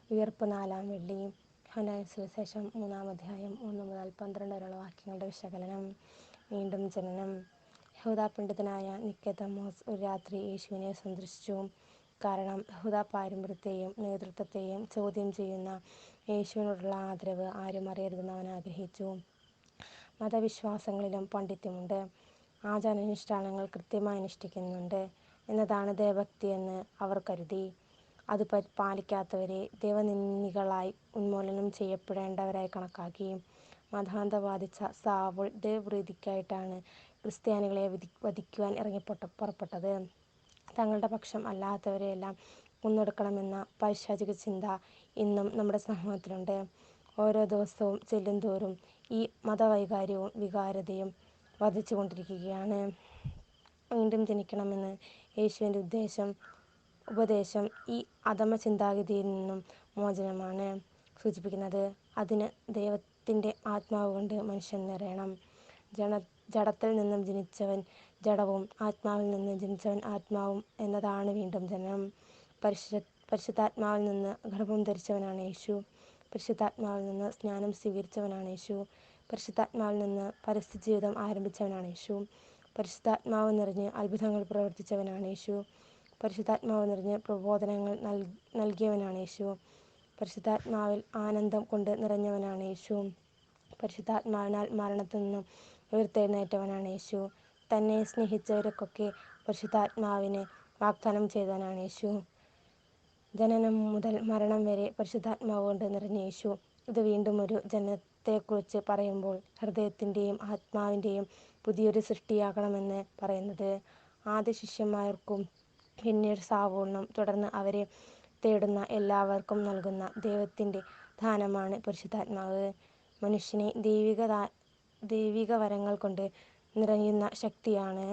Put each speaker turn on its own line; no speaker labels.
ഉയർപ്പ് 4-ാം വെള്ളി. യോഹന്നാൻ സുവിശേഷം 3-ാം അധ്യായം 1 മുതൽ 12 വരെയുള്ള വാക്യങ്ങളുടെ വിശകലനം. വീണ്ടും ജനനം. യഹൂദ പണ്ഡിതനായ നിക്കോദെമോസ് ഒരു രാത്രി യേശുവിനെ സന്ദർശിച്ചു. കാരണം യഹൂദ പാരമ്പര്യത്തെയും നേതൃത്വത്തെയും ചോദ്യം ചെയ്യുന്ന യേശുവിനോടുള്ള ആദരവ് ആരും അറിയരുതെന്ന് അവൻ ആഗ്രഹിച്ചു. മതവിശ്വാസങ്ങളിലും പാണ്ഡിത്യമുണ്ട്, ആചാരാനുഷ്ഠാനങ്ങൾ കൃത്യമായി അനുഷ്ഠിക്കുന്നുണ്ട് എന്നതാണ് ദൈവഭക്തിയെന്ന് അവർ കരുതി. അത് പാലിക്കാത്തവരെ ദൈവനിന്ദികളായി ഉന്മൂലനം ചെയ്യപ്പെടേണ്ടവരായി കണക്കാക്കി. മതാന്ധത ബാധിച്ച സാവൂൾ ദൈവപ്രീതിക്കായിട്ടാണ് ക്രിസ്ത്യാനികളെ വധിക്കുവാൻ പുറപ്പെട്ടത്. തങ്ങളുടെ പക്ഷം അല്ലാത്തവരെയെല്ലാം കൊന്നൊടുക്കണമെന്ന പൈശാചിക ചിന്ത ഇന്നും നമ്മുടെ സമൂഹത്തിലുണ്ട്. ഓരോ ദിവസവും ചെല്ലുന്തോറും ഈ മതവൈകാര്യവും വികാരതയും വർദ്ധിച്ചുകൊണ്ടിരിക്കുകയാണ്. വീണ്ടും ജനിക്കണമെന്ന് യേശുവിൻ്റെ ഉപദേശം ഈ അധമ ചിന്താഗതിയിൽ നിന്നും മോചനമാണ് സൂചിപ്പിക്കുന്നത്. അതിന് ദൈവത്തിൻ്റെ ആത്മാവ് കൊണ്ട് മനുഷ്യൻ നിറയണം. ജഡത്തിൽ നിന്നും ജനിച്ചവൻ ജഡവും ആത്മാവിൽ നിന്ന് ജനിച്ചവൻ ആത്മാവും എന്നതാണ് വീണ്ടും ജനനം. പരിശുദ്ധാത്മാവിൽ നിന്ന് ഗർഭം ധരിച്ചവനാണ് യേശു. പരിശുദ്ധാത്മാവിൽ നിന്ന് സ്നാനം സ്വീകരിച്ചവനാണ് യേശു. പരിശുദ്ധാത്മാവിൽ നിന്ന് പരസ്യജീവിതം ആരംഭിച്ചവനാണ് യേശു. പരിശുദ്ധാത്മാവ് നിറഞ്ഞ് അത്ഭുതങ്ങൾ പ്രവർത്തിച്ചവനാണ് യേശു. പരിശുദ്ധാത്മാവ് നിറഞ്ഞ് പ്രബോധനങ്ങൾ നൽകിയവനാണ് യേശു. പരിശുദ്ധാത്മാവിൽ ആനന്ദം കൊണ്ട് നിറഞ്ഞവനാണ് യേശു. പരിശുദ്ധാത്മാവിനാൽ മരണത്തിൽ നിന്നും ഉയർത്തെഴുന്നേറ്റവനാണ് യേശു. തന്നെ സ്നേഹിച്ചവർക്കൊക്കെ പരിശുദ്ധാത്മാവിനെ വാഗ്ദാനം ചെയ്തവനാണ് യേശു. ജനനം മുതൽ മരണം വരെ പരിശുദ്ധാത്മാവ് കൊണ്ട് നിറഞ്ഞ യേശു. ഇത് വീണ്ടും ഒരു ജനനത്തെക്കുറിച്ച് പറയുമ്പോൾ ഹൃദയത്തിൻ്റെയും ആത്മാവിൻ്റെയും പുതിയൊരു സൃഷ്ടിയാകണമെന്ന് പറയുന്നത്. ആദ്യ ശിഷ്യന്മാർക്കും പിന്നീട് സാവൂളിനും തുടർന്ന് അവരെ തേടുന്ന എല്ലാവർക്കും നൽകുന്ന ദൈവത്തിൻ്റെ ദാനമാണ് പരിശുദ്ധാത്മാവ്. മനുഷ്യനെ ദൈവിക വരങ്ങൾ കൊണ്ട് നിറയുന്ന ശക്തിയാണ്